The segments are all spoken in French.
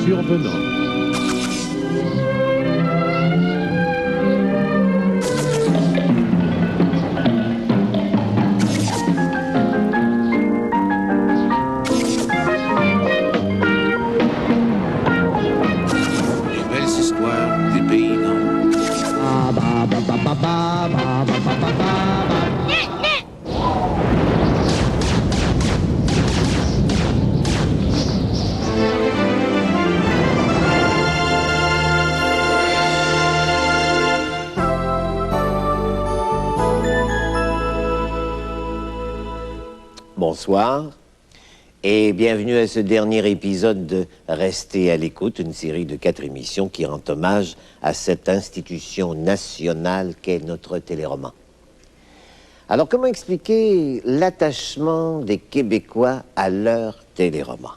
survenant. Bonsoir et bienvenue à ce dernier épisode de Restez à l'écoute, une série de 4 émissions qui rend hommage à cette institution nationale qu'est notre téléroman. Alors, comment expliquer l'attachement des Québécois à leur téléroman?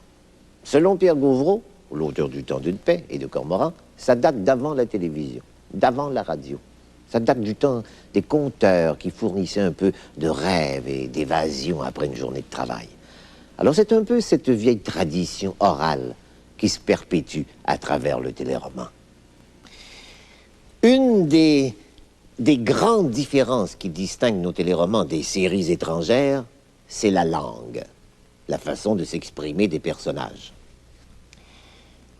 Selon Pierre Gauvreau, l'auteur du Temps d'une paix et de Cormoran, ça date d'avant la télévision, d'avant la radio. Ça date du temps des conteurs qui fournissaient un peu de rêve et d'évasion après une journée de travail. Alors c'est un peu cette vieille tradition orale qui se perpétue à travers le téléroman. Une des grandes différences qui distinguent nos téléromans des séries étrangères, c'est la langue, la façon de s'exprimer des personnages.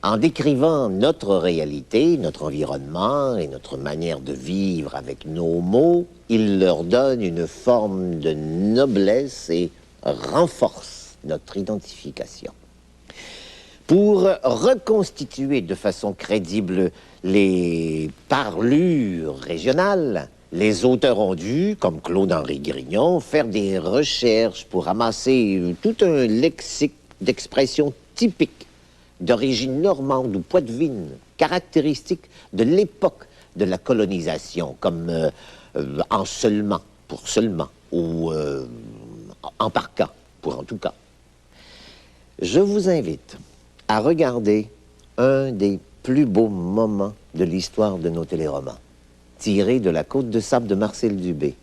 En décrivant notre réalité, notre environnement et notre manière de vivre avec nos mots, il leur donne une forme de noblesse et renforce notre identification. Pour reconstituer de façon crédible les parlures régionales, les auteurs ont dû, comme Claude-Henri Grignon, faire des recherches pour amasser tout un lexique d'expressions typiques d'origine normande ou poitevine, caractéristique de l'époque de la colonisation, comme en seulement, pour seulement, ou en par cas, pour en tout cas. Je vous invite à regarder un des plus beaux moments de l'histoire de nos téléromans, tiré de La Côte de sable de Marcel Dubé,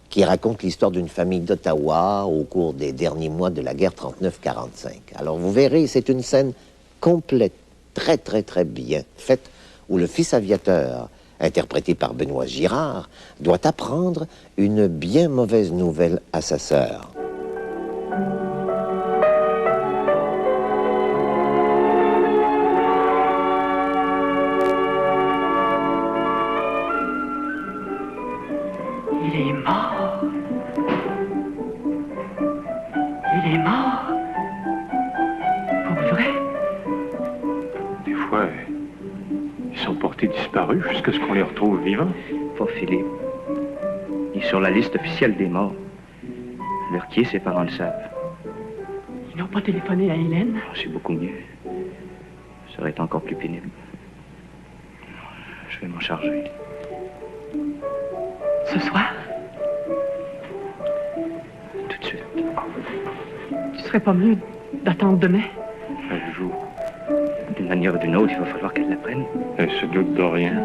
qui raconte l'histoire d'une famille d'Ottawa au cours des derniers mois de la guerre 39-45. Alors vous verrez, c'est une scène complète, très très très bien faite, où le fils aviateur, interprété par Benoît Girard, doit apprendre une bien mauvaise nouvelle à sa sœur. Il est mort. Il est mort. Pour vrai? Ils sont portés disparus jusqu'à ce qu'on les retrouve vivants. Pas Philippe. Il est sur la liste officielle des morts. Leur qui est, ses parents le savent. Ils n'ont pas téléphoné à Hélène? C'est beaucoup mieux. Ça aurait été encore plus pénible. Je vais m'en charger. Ce soir? Tout de suite. Tu serais pas mieux d'attendre demain? Elle joue. D'une manière ou d'une autre, il va falloir qu'elle l'apprenne. Elle se doute de rien.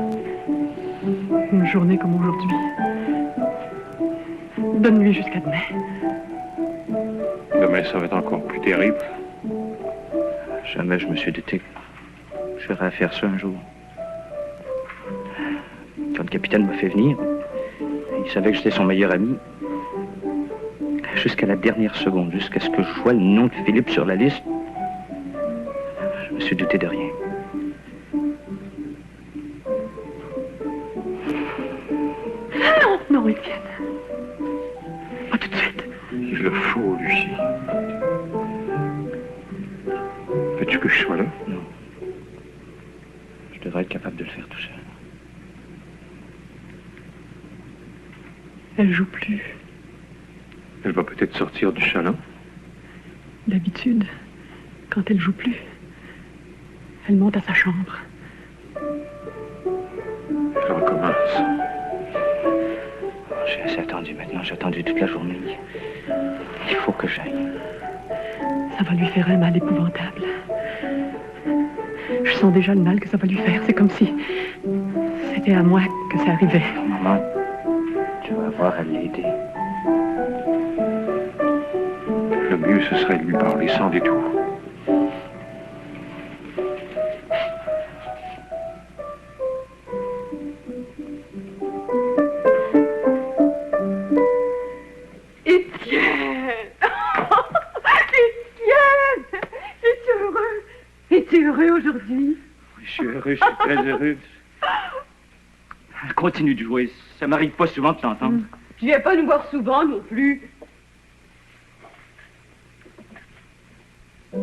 Une journée comme aujourd'hui. Donne-lui jusqu'à demain. Demain, ça va être encore plus terrible. Jamais je me suis douté que j'aurais à faire ça un jour. Quand le capitaine m'a fait venir, il savait que j'étais son meilleur ami. Jusqu'à la dernière seconde, jusqu'à ce que je voie le nom de Philippe sur la liste, je me suis douté de rien. Non, Étienne. Pas tout de suite. Il le faut, Lucie. Veux-tu que je sois là? Non. Je devrais être capable de le faire tout seul. Elle joue plus. Elle va peut-être sortir du salon. D'habitude, quand elle joue plus, elle monte à sa chambre. Elle recommence. J'ai assez attendu maintenant, j'ai attendu toute la journée. Il faut que j'aille. Ça va lui faire un mal épouvantable. Je sens déjà le mal que ça va lui faire. C'est comme si c'était à moi que ça arrivait. Maman, tu vas avoir à l'aider. Le mieux, ce serait de lui parler sans détour. Étienne! Étienne! Es-tu heureux? Es-tu heureux aujourd'hui? Oui, je suis heureux, je suis très heureux. Continue de jouer, ça m'arrive pas souvent de t'entendre. Je viens pas nous voir souvent non plus. Tu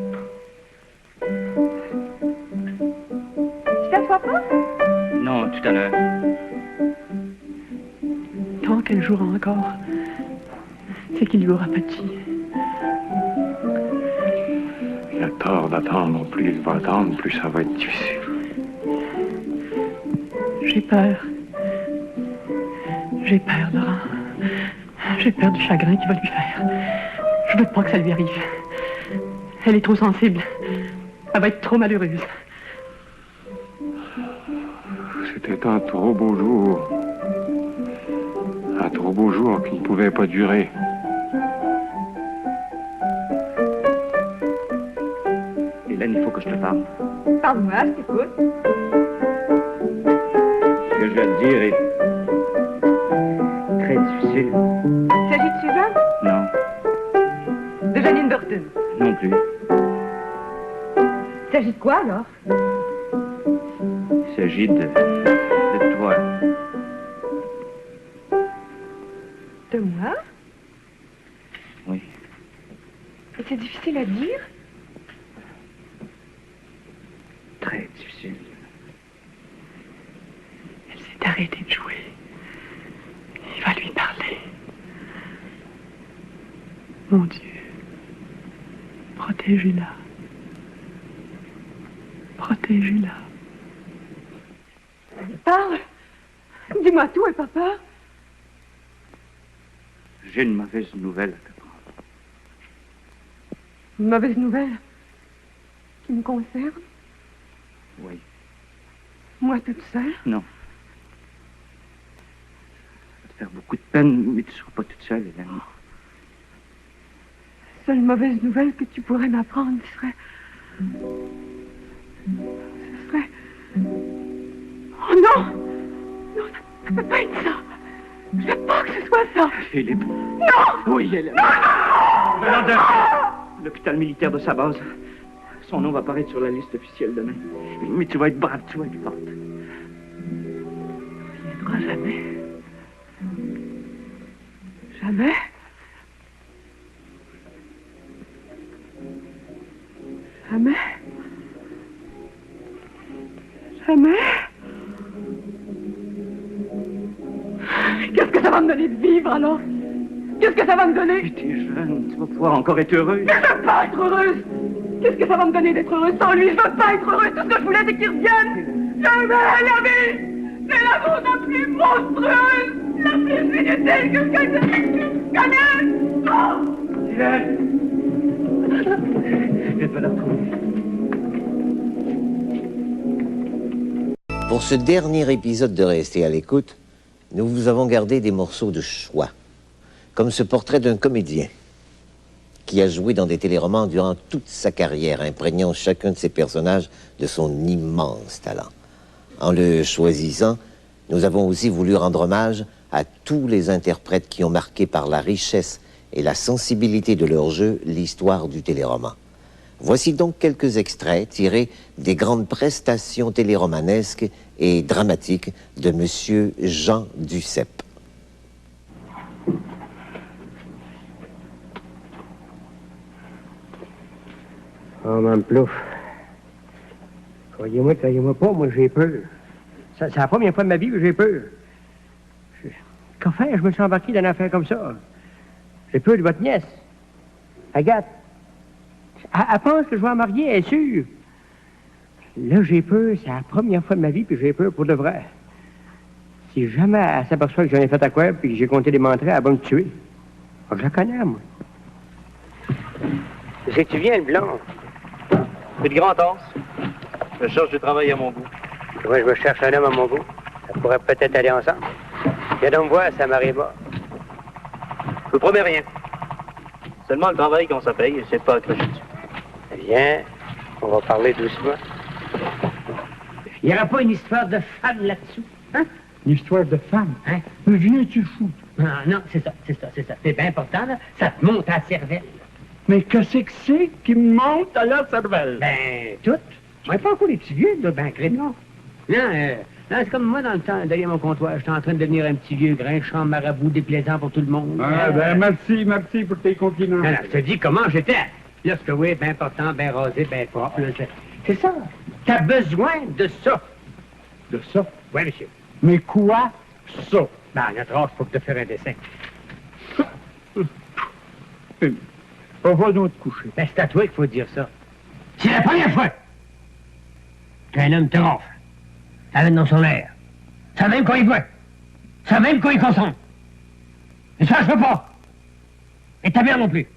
t'assois pas? Non, tout à l'heure. Tant qu'elle jouera encore, c'est qu'il lui aura petit. Il a tort d'attendre. Plus il va attendre, plus ça va être difficile. J'ai peur. J'ai peur, Laurent. J'ai peur du chagrin qu'il va lui faire. Je veux pas que ça lui arrive. Elle est trop sensible. Elle va être trop malheureuse. C'était un trop beau jour. Un trop beau jour qui ne pouvait pas durer. Hélène, il faut que je te parle. Parle-moi, je t'écoute. Ce que je vais te dire est très difficile. S'agit de Suzanne? Non, De Janine Burton. non plus. S'agit de quoi, alors? Il s'agit de toi. De moi? Oui. Et c'est difficile à dire? Très difficile. Elle s'est arrêtée de jouer. Il va lui parler. Mon Dieu, protégez-la. Protégez-la. Parle! Dis-moi tout et pas peur. J'ai une mauvaise nouvelle à te prendre. Une mauvaise nouvelle qui me concerne. Oui. Moi toute seule. Non. Ça va te faire beaucoup de peine, mais tu ne seras pas toute seule, Hélène. La seule mauvaise nouvelle que tu pourrais m'apprendre serait... Ce serait... Oh non! Non, ça ne peut pas être ça! Je veux pas que ce soit ça! Philippe. Non! Oui, Hélène. Venant de l'hôpital militaire de sa base. Son nom va apparaître sur la liste officielle demain. Mais tu vas être brave, tu vas être forte. Il viendra jamais. Jamais. Jamais. Jamais. Qu'est-ce que ça va me donner de vivre alors? Qu'est-ce que ça va me donner? Tu es jeune, tu vas pouvoir encore être heureuse. Mais je veux pas être heureuse! Qu'est-ce que ça va me donner d'être heureuse sans lui? Je veux pas être heureuse! Tout ce que je voulais, c'est qu'il revienne! Jamais la vie! C'est l'amour la plus monstrueuse! La plus inutile que je connaisse! Oh! Hélène! Je vais la retrouver. Pour ce dernier épisode de Rester à l'écoute, nous vous avons gardé des morceaux de choix, comme ce portrait d'un comédien qui a joué dans des téléromans durant toute sa carrière, imprégnant chacun de ses personnages de son immense talent. En le choisissant, nous avons aussi voulu rendre hommage à tous les interprètes qui ont marqué par la richesse et la sensibilité de leur jeu l'histoire du téléroman. Voici donc quelques extraits tirés des grandes prestations téléromanesques et dramatiques de Monsieur Jean Duceppe. Oh, Mme Plouffe. Croyez-moi pas, moi j'ai peur. C'est la première fois de ma vie que j'ai peur. Qu'en faire, je me suis embarqué dans une affaire comme ça. J'ai peur de votre nièce. Agathe. Elle pense que je vais en marier, elle est sûre. Là, j'ai peur, c'est la première fois de ma vie, puis j'ai peur pour de vrai. Si jamais elle s'aperçoit que j'en ai fait à quoi, puis que j'ai compté des mentrées, elle va me tuer. Ah, je la connais, moi. C'est que tu viens, le blanc. C'est de grand-anse. Je cherche du travail à mon goût. Moi, je me cherche un homme à mon goût. Ça pourrait peut-être aller ensemble. Viens donc me voir, ça m'arrive pas. Je ne promets rien. Seulement le travail qu'on se paye, et c'est pas accroché dessus. Viens, on va parler doucement. Il n'y aura pas une histoire de femme là-dessous, hein? Une histoire de femme? Hein? Mais viens-tu fou? Ah, non, c'est ça. C'est bien important, là. Ça te monte à la cervelle. Mais qu'est-ce que c'est qui me monte à la cervelle? Ben, tout. Moi, pas encore les petits vieux, là, ben, crème, non. Non, c'est comme moi, dans le temps, derrière mon comptoir, j'étais en train de devenir un petit vieux grinchant marabout déplaisant pour tout le monde. Ah, ben, merci pour tes compliments. Non, je te dis comment j'étais. Là, ce que oui, bien important, bien rasé, bien propre. Là, c'est ça. T'as besoin de ça. De ça? Oui, monsieur. Mais quoi, ça? Ben, notre âge pour te faire un dessin. On va donc te coucher. Ben, c'est à toi qu'il faut dire ça. C'est la première fois qu'un homme te ronfle. Avec dans son air. Ça même quand il voit. Ça même quand il consomme. Et ça, je veux pas. Et ta mère non plus.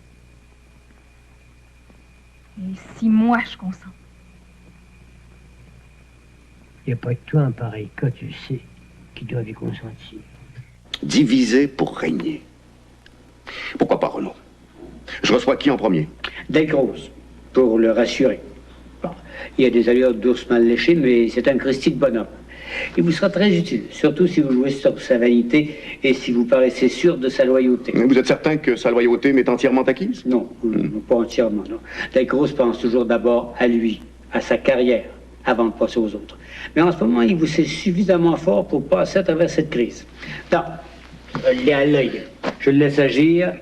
Et si moi, je consens? Il n'y a pas que toi en pareil cas, tu sais, qui doivent y consentir. Diviser pour régner. Pourquoi pas, Renaud? Je reçois qui en premier? Delcroze, pour le rassurer. Bon, il y a des allures d'ours mal léché, mais c'est un Christy de bonhomme. Il vous sera très utile, surtout si vous jouez sur sa vanité et si vous paraissez sûr de sa loyauté. Vous êtes certain que sa loyauté m'est entièrement acquise? Non, pas entièrement, non. Delcroze pense toujours d'abord à lui, à sa carrière, avant de passer aux autres. Mais en ce moment, il vous sait suffisamment fort pour passer à travers cette crise. Non, il est à l'œil. Je le laisse agir,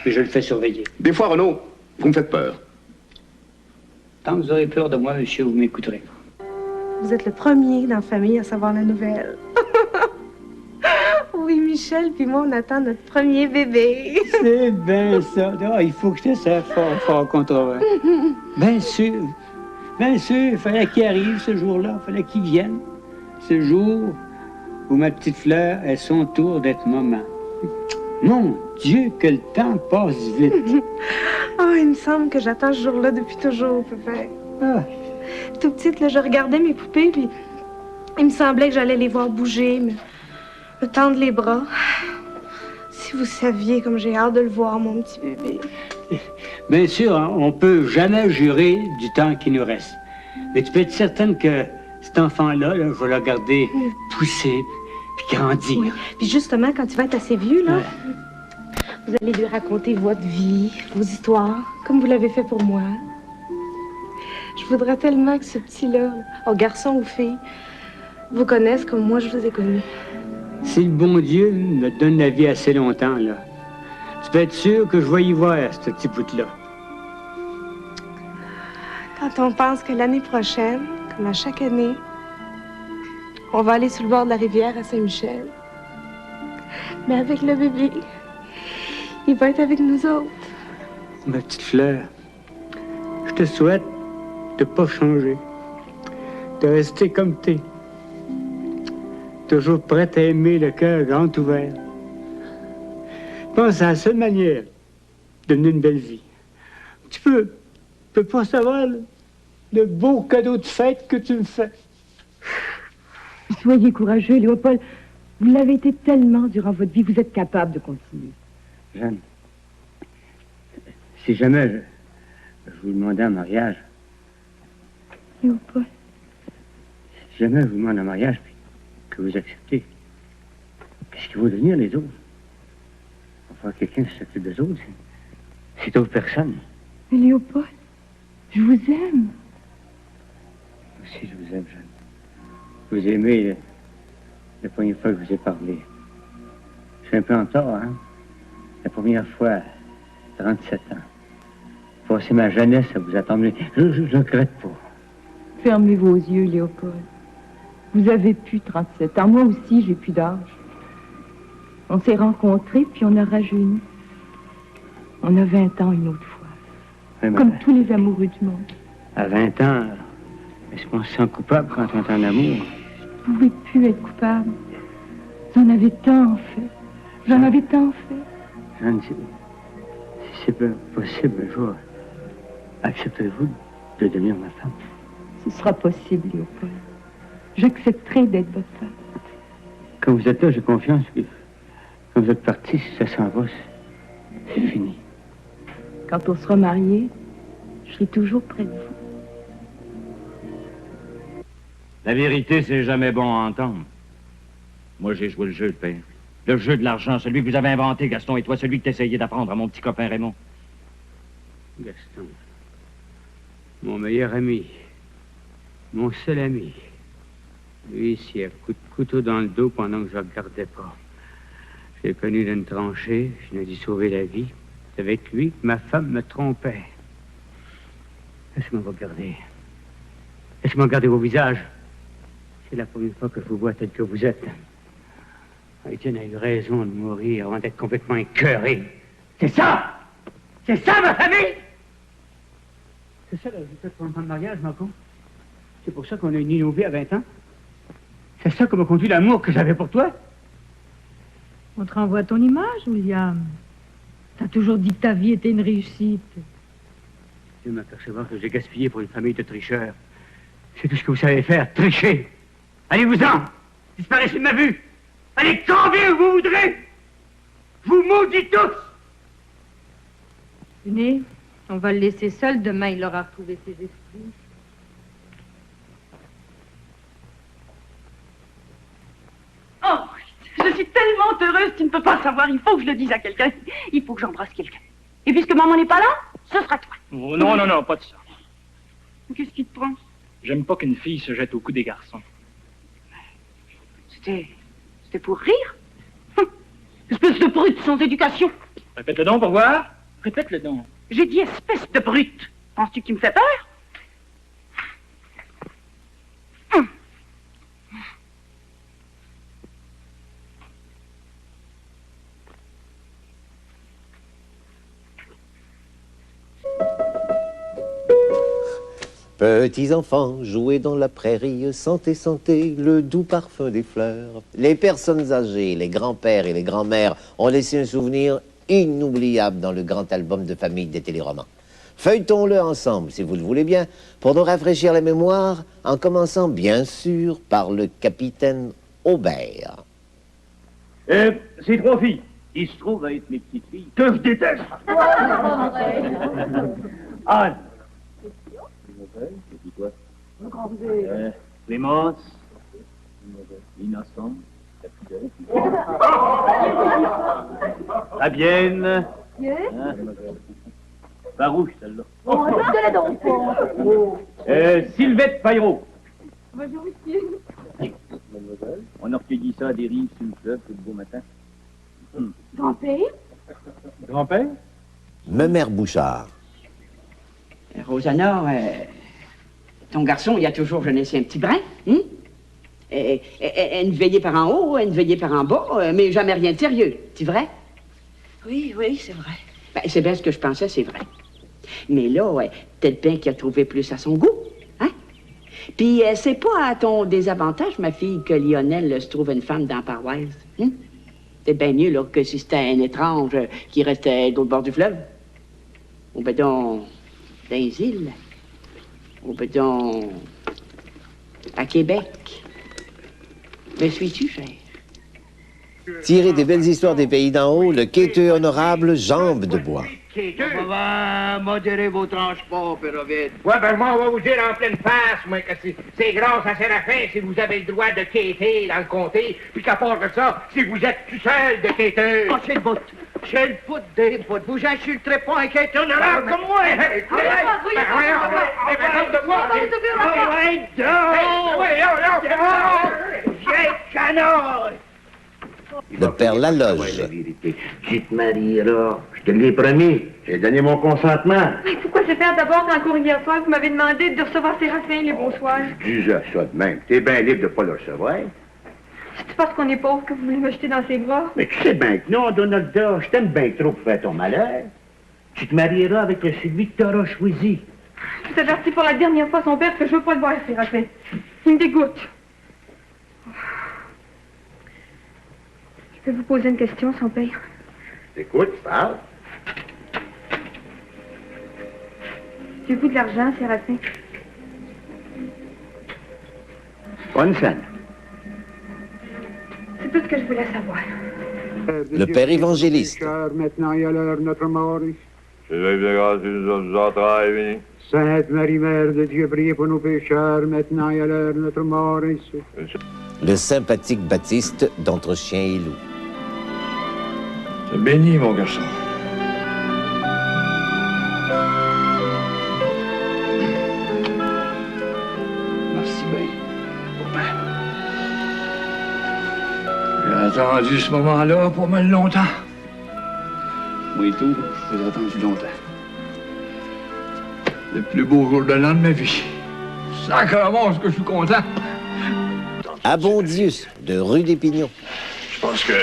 et je le fais surveiller. Des fois, Renaud, vous me faites peur. Tant que vous aurez peur de moi, monsieur, vous m'écouterez. Vous êtes le premier dans la famille à savoir la nouvelle. Oui, Michel, puis moi, on attend notre premier bébé. C'est bien ça. Ah, il faut que je te serve fort contre eux. Bien sûr. Il fallait qu'il arrive ce jour-là. Il fallait qu'il vienne. Ce jour où ma petite fleur est son tour d'être maman. Mon Dieu, que le temps passe vite. Oh, il me semble que j'attends ce jour-là depuis toujours, papa. Ah. Tout petite, là, je regardais mes poupées, puis il me semblait que j'allais les voir bouger, me tendre les bras. Si vous saviez comme j'ai hâte de le voir, mon petit bébé. Bien sûr, hein, on peut jamais jurer du temps qui nous reste. Mais tu peux être certaine que cet enfant-là, là, je vais le garder pousser puis grandir. Oui. Puis justement, quand tu vas être assez vieux, là, vous allez lui raconter votre vie, vos histoires, comme vous l'avez fait pour moi. Je voudrais tellement que ce petit-là, oh, garçon ou fille, vous connaisse comme moi je vous ai connu. Si le bon Dieu me donne la vie assez longtemps, là, tu peux être sûr que je vais y voir ce petit bout-là. Quand on pense que l'année prochaine, comme à chaque année, on va aller sur le bord de la rivière à Saint-Michel. Mais avec le bébé, il va être avec nous autres. Ma petite fleur, je te souhaite de pas changer, de rester comme t'es. Toujours prête à aimer, le cœur grand ouvert. Pense à la seule manière de mener une belle vie. Tu peux pas savoir le beau cadeau de fête que tu me fais. Soyez courageux, Léopold. Vous l'avez été tellement durant votre vie, vous êtes capable de continuer. Jeanne, si jamais je vous demandais un mariage, Léopold. si jamais je vous demande un mariage, puis que vous acceptez, qu'est-ce qu'ils vont devenir les autres? Enfin, quelqu'un qui s'occupe des autres, c'est d'autres personnes. Mais Léopold, je vous aime. Moi aussi, je vous aime, Jeanne. Je vous ai aimé la première fois que je vous ai parlé. Je suis un peu en tort, hein? La première fois, 37 ans. Passer ma jeunesse à vous attendre. Je ne regrette pas. Fermez vos yeux, Léopold. Vous avez plus 37 ans. Moi aussi, j'ai plus d'âge. On s'est rencontrés, puis on a rajeuni. On a 20 ans une autre fois. Oui, comme tous les amoureux du monde. À 20 ans, est-ce qu'on se sent coupable quand on est en amour? Vous ne pouvez plus être coupable. Vous en avez tant fait. Vous en avez tant fait. Jeanne, si c'est possible un jour, accepterez-vous de devenir ma femme? Ce sera possible, Léopold. J'accepterai d'être votre femme. Quand vous êtes là, j'ai confiance que quand vous êtes parti, si ça s'en va, c'est fini. Quand on sera mariés, je serai toujours près de vous. La vérité, c'est jamais bon à entendre. Moi, j'ai joué le jeu, le père. Le jeu de l'argent, celui que vous avez inventé, Gaston, et toi, celui que t'essayais d'apprendre à mon petit copain Raymond. Gaston, mon meilleur ami, mon seul ami. Lui, ici, à coup de couteau dans le dos pendant que je ne regardais pas. J'ai connu d'une tranchée, je n'ai dû sauver la vie. C'est avec lui que ma femme me trompait. Laissez-moi vous regarder. Laissez-moi regarder vos visages. C'est la première fois que je vous vois tel que vous êtes. Étienne a eu raison de mourir avant d'être complètement écœuré. C'est ça! C'est ça, ma famille! C'est ça le résultat de ton mariage, Marco? C'est pour ça qu'on a uni nos vies à 20 ans? C'est ça que m'a conduit l'amour que j'avais pour toi? On te renvoie ton image, William. T'as toujours dit que ta vie était une réussite. Je m'apercevoir que j'ai gaspillé pour une famille de tricheurs. C'est tout ce que vous savez faire, tricher. Allez-vous-en! Disparaissez de ma vue! Allez camper où vous voudrez! Je vous maudis tous! Venez, on va le laisser seul. Demain, il aura retrouvé ses esprits. Oh, je suis tellement heureuse, tu ne peux pas savoir. Il faut que je le dise à quelqu'un. Il faut que j'embrasse quelqu'un. Et puisque maman n'est pas là, ce sera toi. Oh, non, non, non, pas de ça. Qu'est-ce qui te prend? J'aime pas qu'une fille se jette au cou des garçons. C'était pour rire? Espèce de brute sans éducation. Répète le don pour voir. Répète le don. J'ai dit espèce de brute. Penses-tu qu'il me fait peur? Petits enfants, jouez dans la prairie, sentez, sentez le doux parfum des fleurs. Les personnes âgées, les grands-pères et les grands-mères ont laissé un souvenir inoubliable dans le grand album de famille des téléromans. Feuilletons-le ensemble, si vous le voulez bien, pour nous rafraîchir la mémoire, en commençant bien sûr par le capitaine Aubert. Ces trois filles, il se trouve à être mes petites filles, que je déteste. Anne. C'est quoi? Clémence. Innocent. Fabienne. Hein? Farouche, celle-là. Oh, je la donc pas. Sylvette Paillero. Bonjour, monsieur. On a recueilli ça à des rives sur le fleuve tout le beau matin. Grand-père? Grand-père? Memère Bouchard. Rosanna, ton garçon, il a toujours jeunesse un petit brin, hein? Une veillée par en haut, une veillée par en bas, mais jamais rien de sérieux, c'est vrai? Oui, oui, c'est vrai. Ben, c'est bien ce que je pensais, c'est vrai. Mais là, peut-être bien qu'il a trouvé plus à son goût, hein? Puis c'est pas à ton désavantage, ma fille, que Lionel se trouve une femme dans la paroisse, hein? C'est bien mieux, là, que si c'était un étrange qui restait de l'autre bord du fleuve. Ou ben donc, dans les îles. Ou ben donc, à Québec. Me suis-tu, cher? Tiré des belles histoires des pays d'en haut, le quêteux honorable Jambe de Bois. On va modérer vos transports, Pérovide. Ouais, ben moi, on va vous dire en pleine face, moi, que c'est grâce à Séraphin si vous avez le droit de quêter dans le comté, puis qu'à part de ça, si vous êtes tout seul de quêteux. Oh, c'est le bout. C'est le bout des bouts. Vous insulterez pas un quêteur honorable comme moi. Vieille canard! Le père Laloge. Tu te marieras. Je te l'ai promis. J'ai donné mon consentement. Mais pourquoi j'ai fait d'abord quand cours hier soir, vous m'avez demandé de recevoir Séraphin les bonsoirs? Je disais ça de même. T'es bien libre de pas le recevoir. C'est parce qu'on est pauvre que vous voulez me jeter dans ses bras? Mais tu sais bien que non, Donalda. Je t'aime bien trop pour faire ton malheur. Tu te marieras avec celui que t'auras choisi. Je vous avertis pour la dernière fois son père que je veux pas le voir, Séraphin. Il me dégoûte. Je peux vous poser une question, son père? Écoute, parle. Avez-vous de l'argent, Séraphin? Pas une scène. C'est tout ce que je voulais savoir. Le père évangéliste. Maintenant et à l'heure de notre mort. Sainte Marie, Mère de Dieu, priez pour nos pécheurs, maintenant et à l'heure de notre mort. Le sympathique Baptiste d'Entre Chien et Loup. C'est béni, mon garçon. Merci bien. J'ai attendu ce moment-là pour mal longtemps. Moi et tout, je vous ai attendu longtemps. Le plus beau jour de l'an de ma vie. Sacrément, est-ce que je suis content. À Bondius, de rue des Pignons. Je pense que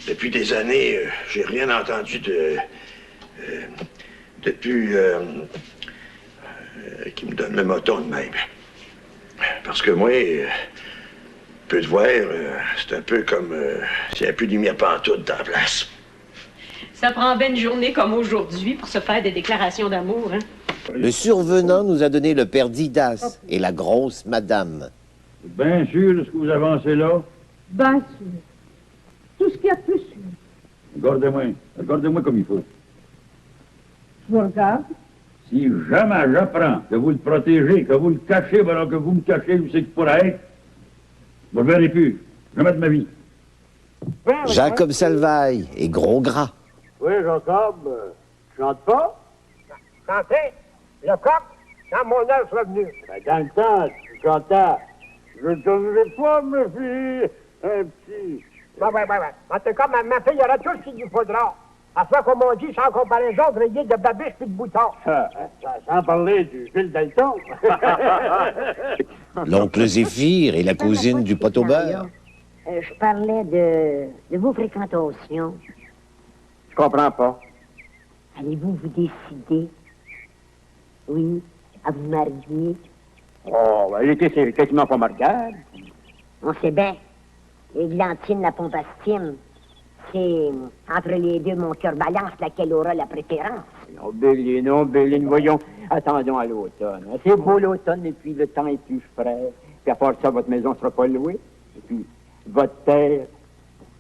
depuis des années, j'ai rien entendu de plus qui me donne le moton de même. Parce que moi, peu de voir, c'est un peu comme s'il n'y avait plus de lumière pantoute dans la place. Ça prend bien une journée comme aujourd'hui pour se faire des déclarations d'amour, hein? Le survenant nous a donné le père Didas et la grosse madame. Bien sûr de ce que vous avancez là? Bien sûr. Tout ce qu'il y a de plus sûr. Regardez-moi comme il faut. Je vous regarde. Si jamais j'apprends que vous le protégez, que vous le cachez, alors que vous me cachez, vous savez qui pourrait être, vous ne le verrez plus. Jamais de ma vie. Jacob Salvaille et Gros Gras. Oui, Jacob, tu chantes pas? Chanter? Le coq? Quand mon heure soit venue. Ben, dans le temps, tu chantais. Je ne donnerai pas, ma fille, un petit. Ouais. En tout cas, ma fille aura tout ce qu'il lui faudra. À fois, comme on dit, sans comparaison, grillé de babiche puis de boutons. Sans parler du fil Dalton. L'oncle Zéphyr et la cousine du pot au beurre. Je parlais de vos fréquentations. Je comprends pas. Allez-vous vous décider, oui, à vous marier? Oh, ben, l'été, c'est quasiment pas marquable. On sait bien. Églantine, la pompe à stime. C'est entre les deux, mon cœur balance, laquelle aura la préférence. Non, Béline, voyons. Attendons à l'automne. C'est beau l'automne, et puis le temps est plus frais. Puis à part ça, votre maison sera pas louée. Et puis, votre terre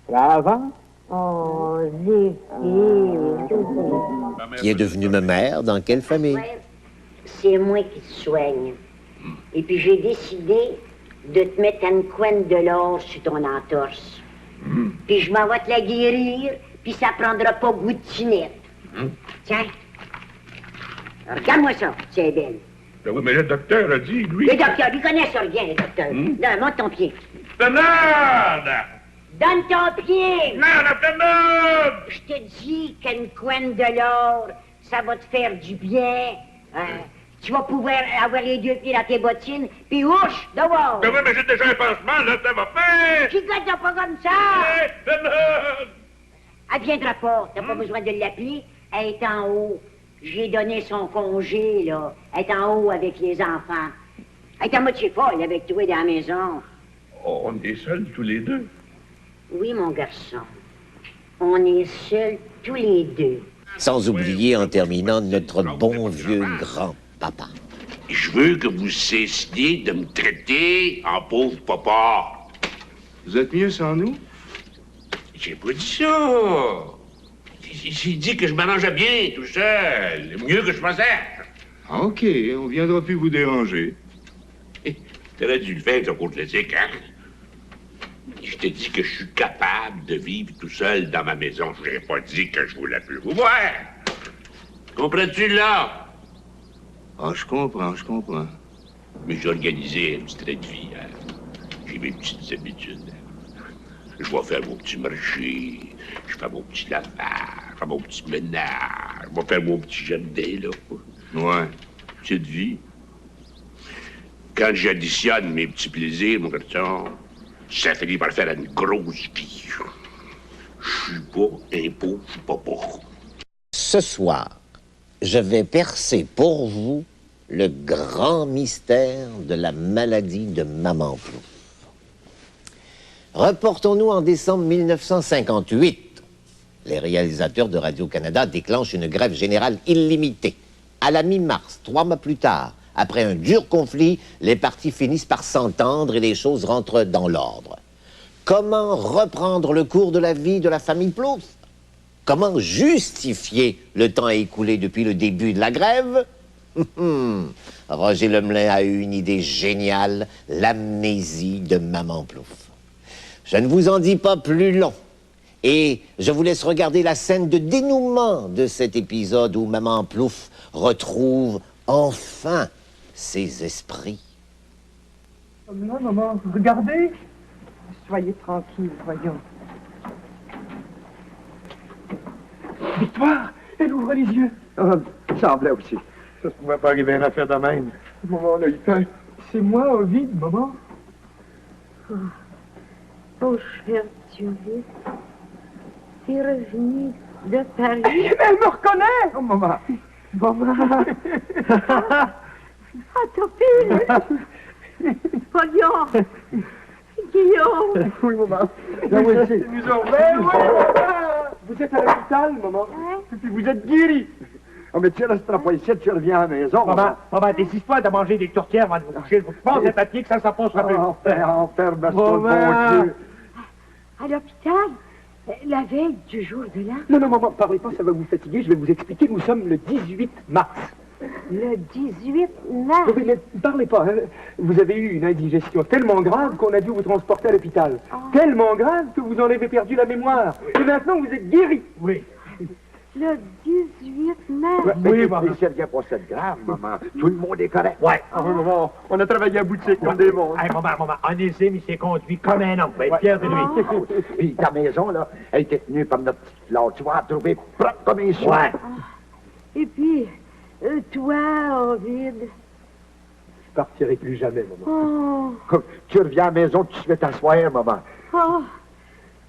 sera avant. Oh, Zéphyr. Qui est devenue ma mère, dans quelle famille? Ouais, c'est moi qui te soigne. Et puis j'ai décidé de te mettre une couenne de l'or sur ton entorse. Puis je m'en vais te la guérir, puis ça prendra pas goût de tinette. Tiens. Regarde-moi ça, c'est belle. Ben oui, mais le docteur a dit, lui... Le docteur, il connaît ça rien, le docteur. Là, monte ton pied. Bernard! Donne ton pied! Non, la Bernard! Je te dis qu'une couenne de l'or, ça va te faire du bien. Tu vas pouvoir avoir les deux pieds dans tes bottines, puis ouche, dehors! Ben oui, mais j'ai déjà un pansement, là, ça va faire! Chicote pas comme ça! Hey, Bernard! Elle viendra pas, t'as pas besoin de l'appeler, elle est en haut. J'ai donné son congé, là. Elle est en haut avec les enfants. Elle est à moitié folle avec toi dans la maison. Oh, on est seuls tous les deux. Oui, mon garçon. On est seuls tous les deux. Sans oublier, en terminant, notre bon vieux grand-papa. Je veux que vous cessiez de me traiter en pauvre papa. Vous êtes mieux sans nous? J'ai pas dit ça. J'ai dit que je m'arrangeais bien, tout seul. Mieux que je faisais. Ah, OK, on viendra plus vous déranger. T'aurais dû le faire, ton côté classique, hein? Je t'ai dit que je suis capable de vivre tout seul dans ma maison. Je n'ai pas dit que je voulais plus vous voir. Comprends-tu, là? Ah, je comprends. Mais j'ai organisé un petit trait de vie, hein? J'ai mes petites habitudes. Je vais faire mon petit marché, je fais mon petit lavage, je fais mon petit ménage, je vais faire mon petit jardin, là. Ouais. Petite vie. Quand j'additionne mes petits plaisirs, mon garçon, ça finit par faire une grosse vie. Je suis pas un pauvre papa. Ce soir, je vais percer pour vous le grand mystère de la maladie de Maman Plouffe. Reportons-nous en décembre 1958. Les réalisateurs de Radio-Canada déclenchent une grève générale illimitée. À la mi-mars, 3 mois plus tard, après un dur conflit, les partis finissent par s'entendre et les choses rentrent dans l'ordre. Comment reprendre le cours de la vie de la famille Plouffe? Comment justifier le temps écoulé depuis le début de la grève? Roger Lemelin a eu une idée géniale, l'amnésie de Maman Plouffe. Je ne vous en dis pas plus long. Et je vous laisse regarder la scène de dénouement de cet épisode où Maman Plouffe retrouve enfin ses esprits. Non, maman, regardez. Soyez tranquille, voyons. Victoire, elle ouvre les yeux. Ah, il semblait aussi. Ça ne pouvait pas arriver une affaire de même. Maman, là, il fait... C'est moi, Ovid, maman. Oh, cher Judith, t'es revenu de Paris. Elle me reconnaît! Oh, maman. Maman. Ah, Topile! Voyons! Guillaume! Oui, maman. Là, oui, c'est... Nous en maman! Vous êtes à l'hôpital, maman? Et puis vous êtes guéri. Oh, mais tu resteras pas ici, tu reviens à la maison. Maman, décide-toi de manger des tourtières avant de vous coucher. Je pense un papier que ça passera plus. Enfer, baston, bon Dieu. À l'hôpital? La veille du jour de l'an? Non, maman, parlez pas, ça va vous fatiguer. Je vais vous expliquer. Nous sommes le 18 mars. Le 18 mars? Oui, mais parlez pas. Hein. Vous avez eu une indigestion tellement grave qu'on a dû vous transporter à l'hôpital. Tellement grave que vous en avez perdu la mémoire. Et maintenant, vous êtes guéri. Oui. Le 18 mars? Oui, maman. Mais c'est rien pour cette grave, maman. Tout le monde est correct. Ouais. Maman, on a travaillé à boutique comme des monstres. Hey, maman, Onésime, il s'est conduit comme un homme. Ben, fier de lui. Puis ta maison, là, elle était tenue par notre petite Claude. Tu vas la trouver propre comme un soin. Ouais. Et puis, toi, Ovid? Je partirai plus jamais, maman. Oh. Tu reviens à la maison, tu te fais t'asseoir, maman. Oh.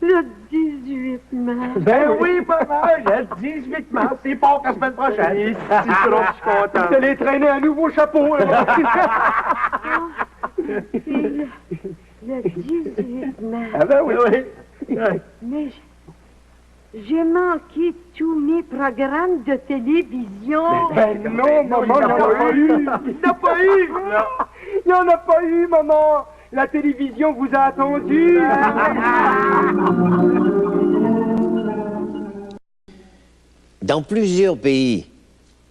Le 18 mars. Ben oui, maman, le 18 mars, c'est pas la semaine prochaine. C'est trop, je suis content. Je t'allais traîner un nouveau chapeau, là. Le 18 mars. Ah ben oui. Mais j'ai manqué tous mes programmes de télévision. Ben non, maman, il n'y en a pas eu. Il n'y en a pas eu. Il n'y en a pas eu, maman. La télévision vous a attendu. Dans plusieurs pays,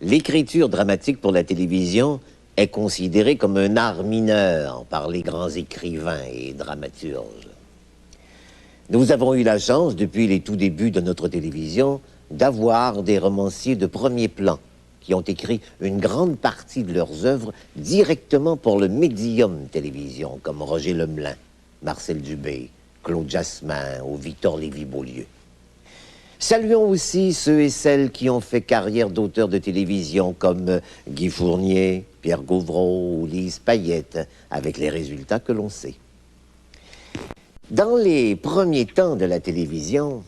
l'écriture dramatique pour la télévision est considérée comme un art mineur par les grands écrivains et dramaturges. Nous avons eu la chance, depuis les tout débuts de notre télévision, d'avoir des romanciers de premier plan qui ont écrit une grande partie de leurs œuvres directement pour le médium télévision, comme Roger Lemelin, Marcel Dubé, Claude Jasmin ou Victor Lévy-Beaulieu. Saluons aussi ceux et celles qui ont fait carrière d'auteurs de télévision comme Guy Fournier, Pierre Gauvreau ou Lise Payette, avec les résultats que l'on sait. Dans les premiers temps de la télévision,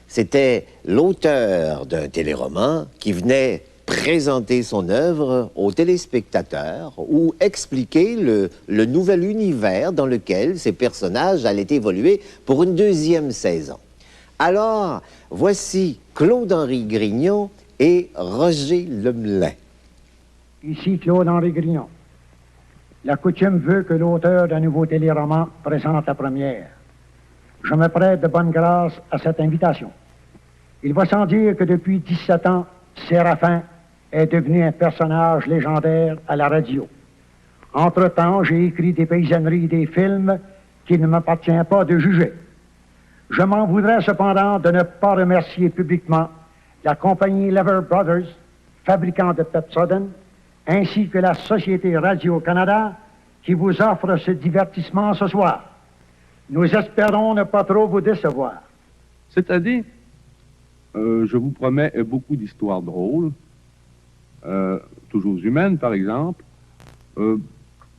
c'était l'auteur d'un téléroman qui venait présenter son œuvre aux téléspectateurs ou expliquer le nouvel univers dans lequel ces personnages allaient évoluer pour une deuxième saison. Alors, voici Claude-Henri Grignon et Roger Lemelin. Ici Claude-Henri Grignon. La coutume veut que l'auteur d'un nouveau téléroman présente la première. Je me prête de bonne grâce à cette invitation. Il va sans dire que depuis 17 ans, Séraphin est devenu un personnage légendaire à la radio. Entre-temps, j'ai écrit des paysanneries et des films qu'il ne m'appartient pas de juger. Je m'en voudrais cependant de ne pas remercier publiquement la compagnie Lever Brothers, fabricant de Pepsodent, ainsi que la Société Radio-Canada qui vous offre ce divertissement ce soir. Nous espérons ne pas trop vous décevoir. Cette année, je vous promets beaucoup d'histoires drôles, toujours humaines par exemple,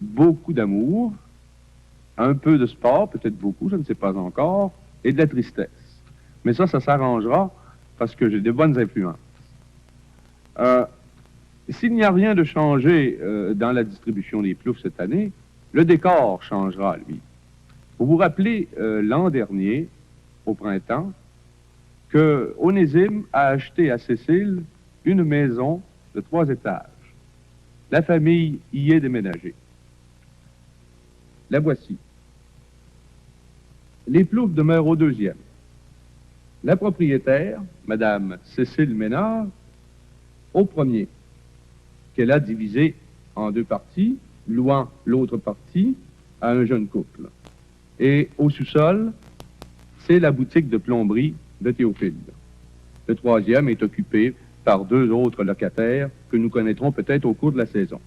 beaucoup d'amour, un peu de sport, peut-être beaucoup, je ne sais pas encore, et de la tristesse. Mais ça s'arrangera parce que j'ai de bonnes influences. S'il n'y a rien de changé dans la distribution des Plouffe cette année, le décor changera, lui. Vous vous rappelez, l'an dernier, au printemps, que Onésime a acheté à Cécile une maison de 3 étages. La famille y est déménagée. La voici. Les Plouffe demeurent au 2e. La propriétaire, Madame Cécile Ménard, au 1er, qu'elle a divisé en 2 parties, louant l'autre partie à un jeune couple. Et au sous-sol, c'est la boutique de plomberie de Théophile. Le troisième est occupé par 2 autres locataires que nous connaîtrons peut-être au cours de la saison.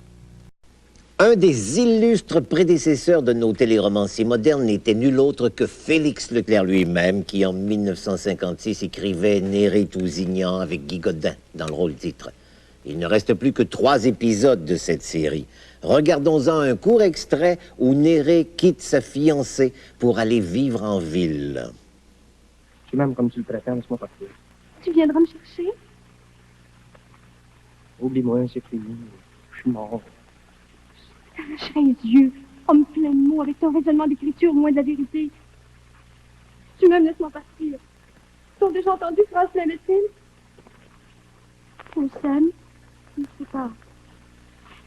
Un des illustres prédécesseurs de nos téléromanciers modernes n'était nul autre que Félix Leclerc lui-même, qui en 1956 écrivait Néré Tousignan avec Guy Godin dans le rôle titre. Il ne reste plus que 3 épisodes de cette série. Regardons-en un court extrait où Néré quitte sa fiancée pour aller vivre en ville. Tu m'aimes comme tu le préfères, laisse-moi partir. Tu viendras me chercher? Oublie-moi, c'est fini. Je suis mort. T'arracherais les yeux, homme plein de mots, avec ton raisonnement d'écriture loin de la vérité. Tu m'aimes, laisse-moi partir. T'as déjà entendu phrase l'imbécile? On s'aime, on ne sait pas.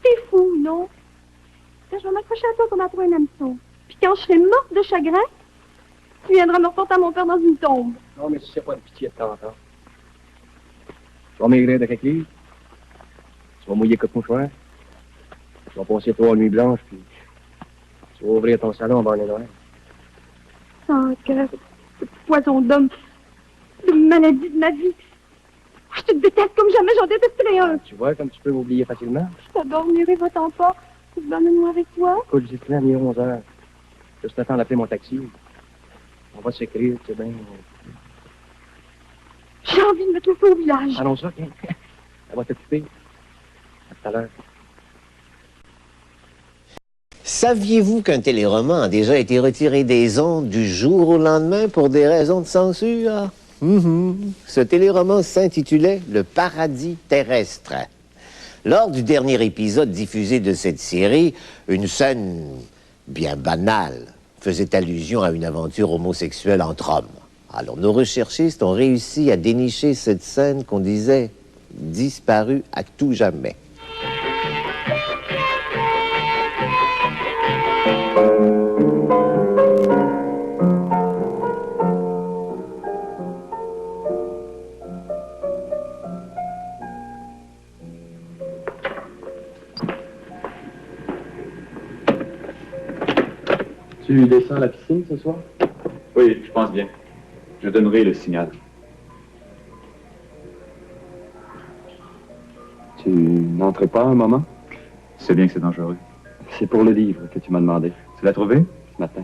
T'es fou, non? Là, je vais m'accrocher à toi comme après un hameçon. Puis quand je serai morte de chagrin, tu viendras me reporter à mon père dans une tombe. Non, mais si c'est pas de pitié de temps en temps. Tu vas maigrir de quelques livres. Tu vas mouiller comme mouchoir. Tu vas passer 3 nuits blanches, puis tu vas ouvrir ton salon en bonnet noir. Sans cœur, ce poison d'homme, de maladie de ma vie. Je te déteste comme jamais, j'en détesterai un. Tu vois comme tu peux m'oublier facilement? Je t'adore, Néré, va-t'en pas. Tu te moi avec toi? Écoute, j'ai plein à 11h. Juste le temps d'appeler mon taxi. On va s'écrire, tu sais bien. J'ai envie de mettre le feu au village. Allons ça, tiens. Elle va t'occuper. À tout à l'heure. Saviez-vous qu'un téléroman a déjà été retiré des ondes du jour au lendemain pour des raisons de censure? Ce téléroman s'intitulait « Le paradis terrestre ». Lors du dernier épisode diffusé de cette série, une scène bien banale faisait allusion à une aventure homosexuelle entre hommes. Alors, nos recherchistes ont réussi à dénicher cette scène qu'on disait disparue à tout jamais. Tu descends à la piscine ce soir? Oui, je pense bien. Je donnerai le signal. Tu n'entres pas un moment? C'est bien que c'est dangereux. C'est pour le livre que tu m'as demandé. Tu l'as trouvé? Ce matin.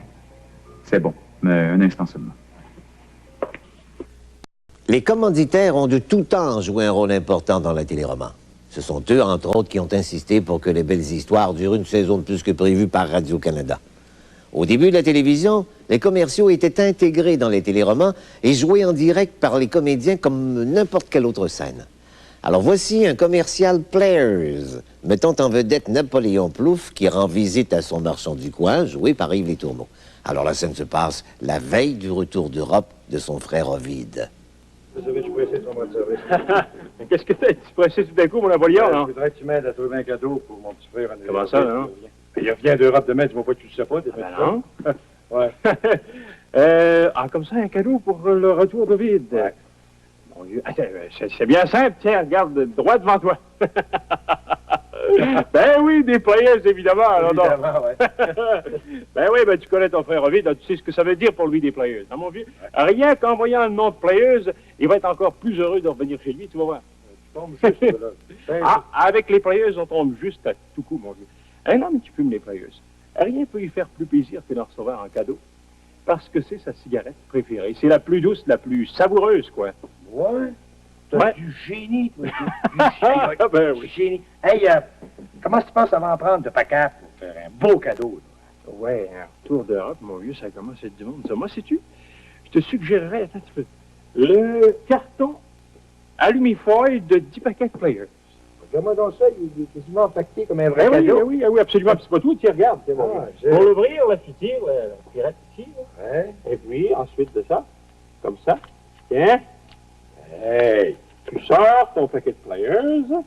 C'est bon, mais un instant seulement. Les commanditaires ont de tout temps joué un rôle important dans le téléroman. Ce sont eux, entre autres, qui ont insisté pour que Les Belles Histoires durent une saison de plus que prévu par Radio-Canada. Au début de la télévision, les commerciaux étaient intégrés dans les téléromans et joués en direct par les comédiens comme n'importe quelle autre scène. Alors voici un commercial Players, mettant en vedette Napoléon Plouffe qui rend visite à son marchand du coin, joué par Yves Les Tourneaux. Alors la scène se passe la veille du retour d'Europe de son frère Ovide. Vous savez, je suis pressé de ton mois de service. Qu'est-ce que t'es? Tu es pressé tout d'un coup, mon Napoléon, non? Je voudrais que tu m'aides à trouver un cadeau pour mon petit frère. Comment ça, non? Il revient d'Europe demain, tu vois pas que tu le sais pas. Non. Ouais. Comme ça, un cadeau pour le retour de vide. Ouais. Mon Dieu, c'est bien simple. Tiens, regarde, droit devant toi. Ben oui, des players, évidemment. Évidemment, ouais. Ben oui, ben tu connais ton frère Ovide, tu sais ce que ça veut dire pour lui, des players. Hein, mon vieux? Ouais. Rien qu'en voyant le nom de players, il va être encore plus heureux de revenir chez lui, tu vas voir. Tu tombes juste, là. Avec les players, on tombe juste à tout coup, mon vieux. Un homme qui fume les players, rien ne peut lui faire plus plaisir que d'en recevoir en cadeau, parce que c'est sa cigarette préférée. C'est la plus douce, la plus savoureuse, quoi. Ouais. T'as du génie, toi. Du génie. Ben oui. Génie. Hey, comment tu penses ça va en prendre de PACAP pour faire un beau cadeau, là? Ouais, un retour d'Europe, mon vieux, ça commence à être du monde. Ça, moi, sais-tu, je te suggérerais, attends un petit peu, le carton alumifoil de 10 paquets de players. Regarde-moi donc ça, il est quasiment empaqueté comme un vrai cadeau. Oui, absolument. C'est pas tout, tiens, regarde. Pour l'ouvrir, la tire la tirette ici. Là. Ouais. Et puis, ensuite de ça, comme ça, tiens. Hey, tu sors ton paquet de players. Comme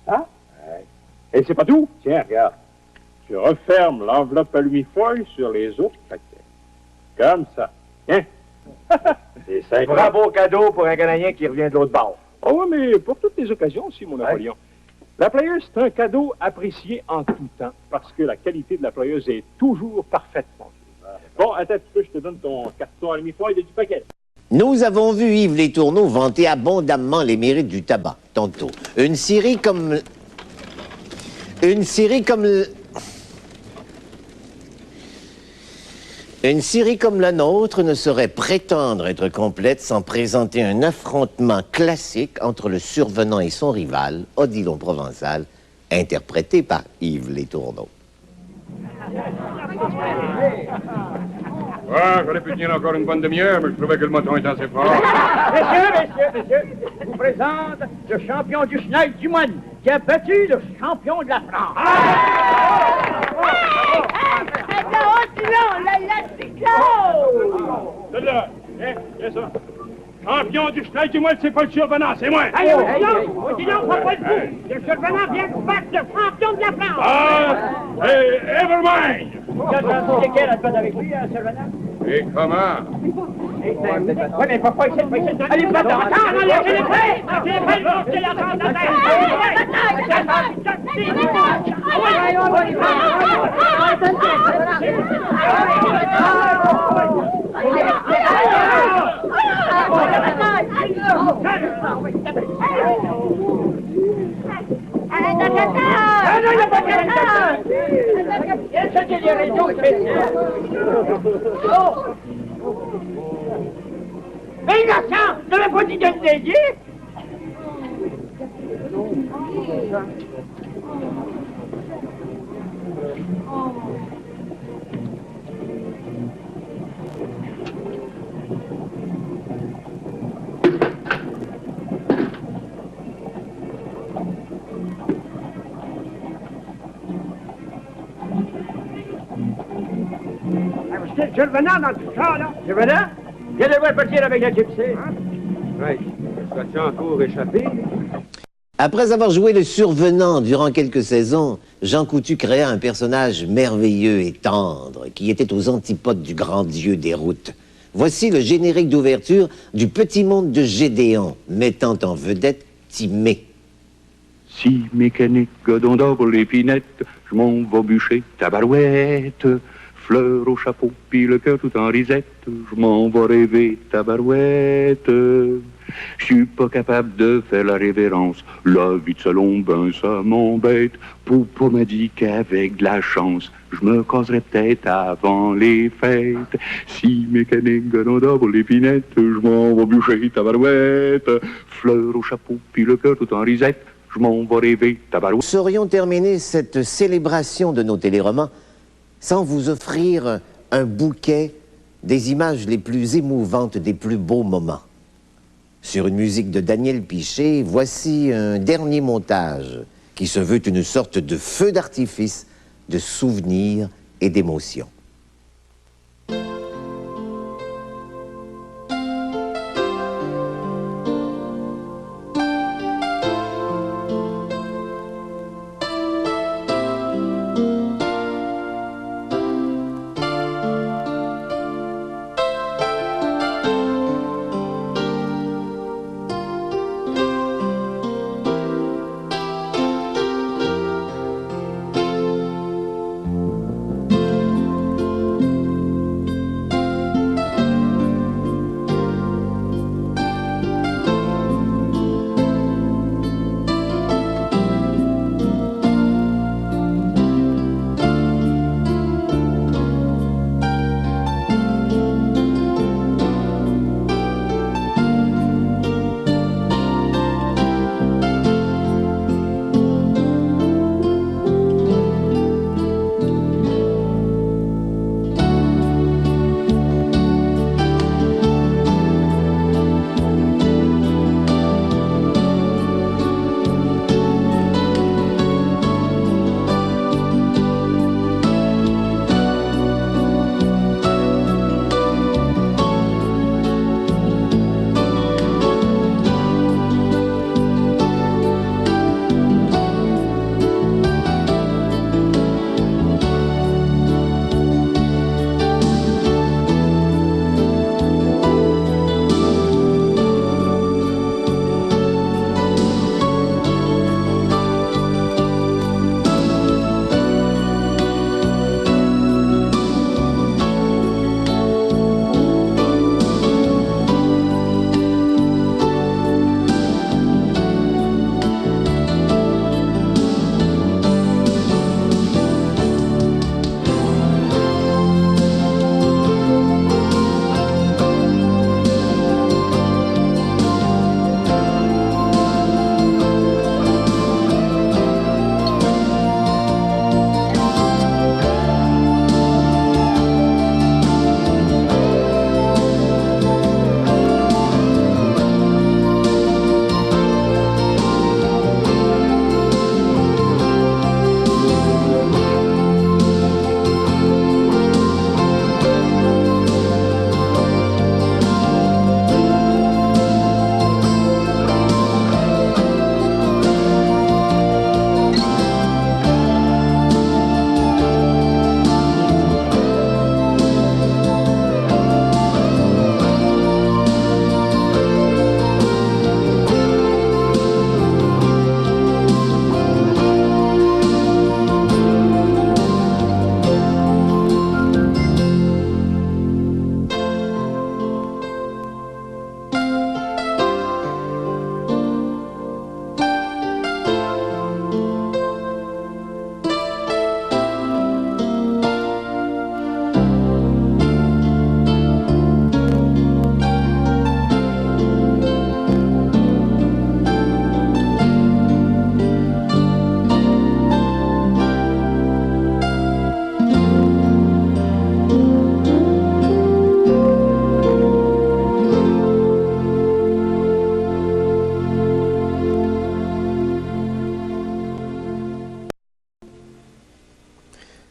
ça. Ouais. Et c'est pas tout. Tiens, regarde. Tu refermes l'enveloppe alumifoil sur les autres paquets. Comme ça. Tiens. C'est simple. Un beau cadeau pour un Canadien qui revient de l'autre bord. Oh oui, mais pour toutes les occasions aussi, mon Napoléon. Ouais. La Players, c'est un cadeau apprécié en tout temps, parce que la qualité de la Players est toujours parfaite, mon Dieu. Bon, attends un petit peu, je te donne ton carton alumifoil de 10 paquets. Nous avons vu Yves Les Tourneaux vanter abondamment les mérites du tabac, tantôt. Une série comme la nôtre ne saurait prétendre être complète sans présenter un affrontement classique entre le survenant et son rival, Odilon Provençal, interprété par Yves Les Tourneaux. Ah, j'aurais pu tenir encore une bonne demi-heure, mais je trouvais que le moton était assez fort. Messieurs, je vous présente le champion du Schneid du Moine, qui a battu le champion de la France. Là, c'est ça. Champion du Schneid du Moine, c'est pas le survenant, c'est moi. Odilon, faut pas le coup. Le survenant vient de battre le champion de la France. Ah, Evermind! C'est quel à te battre avec lui, survenant? Et comment? Oui, mais pas ici, pas ici. Allez, pas dans. Attends, allez, c'est les prêts! C'est les prêts, c'est la France de terre! Mais innocent, tu n'avais pas dit de le dédier? Survenant dans tout ça, là. Survenant? Viens de voir partir avec la gypsy. Oui, soit-tu encore échappé? Après avoir joué le survenant durant quelques saisons, Jean Coutu créa un personnage merveilleux et tendre qui était aux antipodes du grand dieu des routes. Voici le générique d'ouverture du Petit Monde de Gédéon, mettant en vedette Timée. Si mécanique, godon d'or pour l'épinette, je m'en vais bûcher tabarouette. Fleur au chapeau, puis le cœur tout en risette, je m'en vais rêver tabarouette. Je suis pas capable de faire la révérence, la vie de salon, ben ça m'embête. Pour m'a dit qu'avec de la chance, je me caserais peut-être avant les fêtes. Si mécanique, godon d'or pour l'épinette, je m'en vais bûcher tabarouette. Fleur au chapeau, puis le cœur tout en risette, je m'en vais rêver tabarouette. Nous saurions terminer cette célébration de nos téléromans sans vous offrir un bouquet des images les plus émouvantes des plus beaux moments. Sur une musique de Daniel Pichet, voici un dernier montage qui se veut une sorte de feu d'artifice de souvenirs et d'émotions.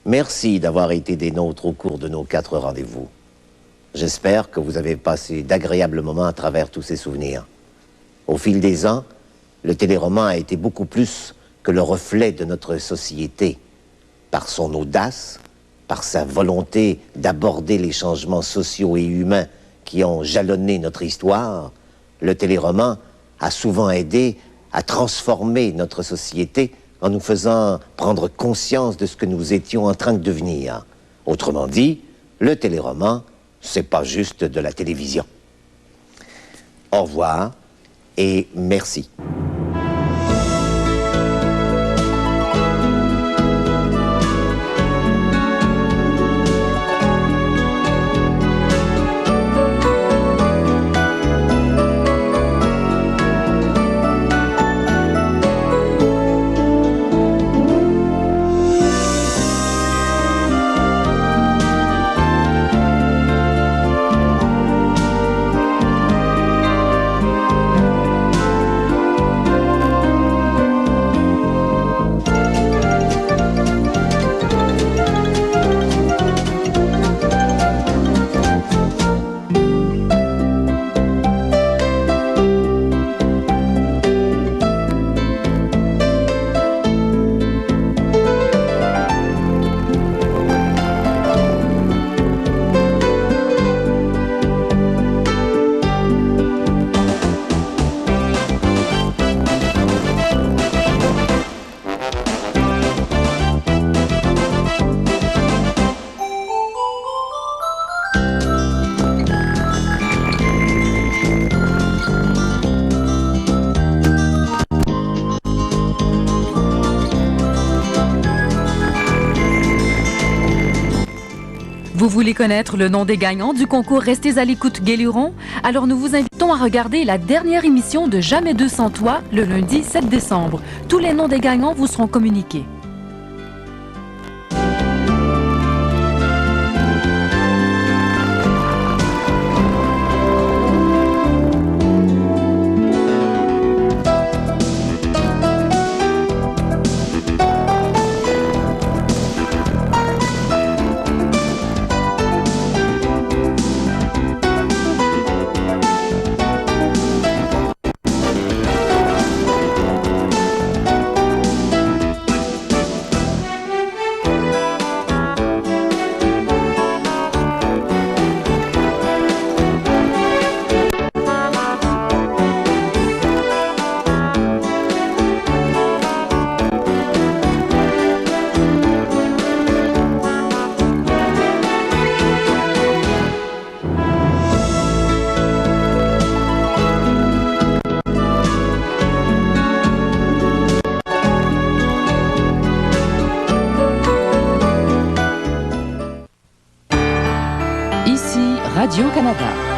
Merci d'avoir été des nôtres au cours de nos 4 rendez-vous. J'espère que vous avez passé d'agréables moments à travers tous ces souvenirs. Au fil des ans, le téléroman a été beaucoup plus que le reflet de notre société. Par son audace, par sa volonté d'aborder les changements sociaux et humains qui ont jalonné notre histoire, le téléroman a souvent aidé à transformer notre société en nous faisant prendre conscience de ce que nous étions en train de devenir. Autrement dit, le téléroman, c'est pas juste de la télévision. Au revoir et merci. Vous voulez connaître le nom des gagnants du concours Restez à l'écoute Guéluron? Alors nous vous invitons à regarder la dernière émission de Jamais 200 Toi le lundi 7 décembre. Tous les noms des gagnants vous seront communiqués. Radio-Canada.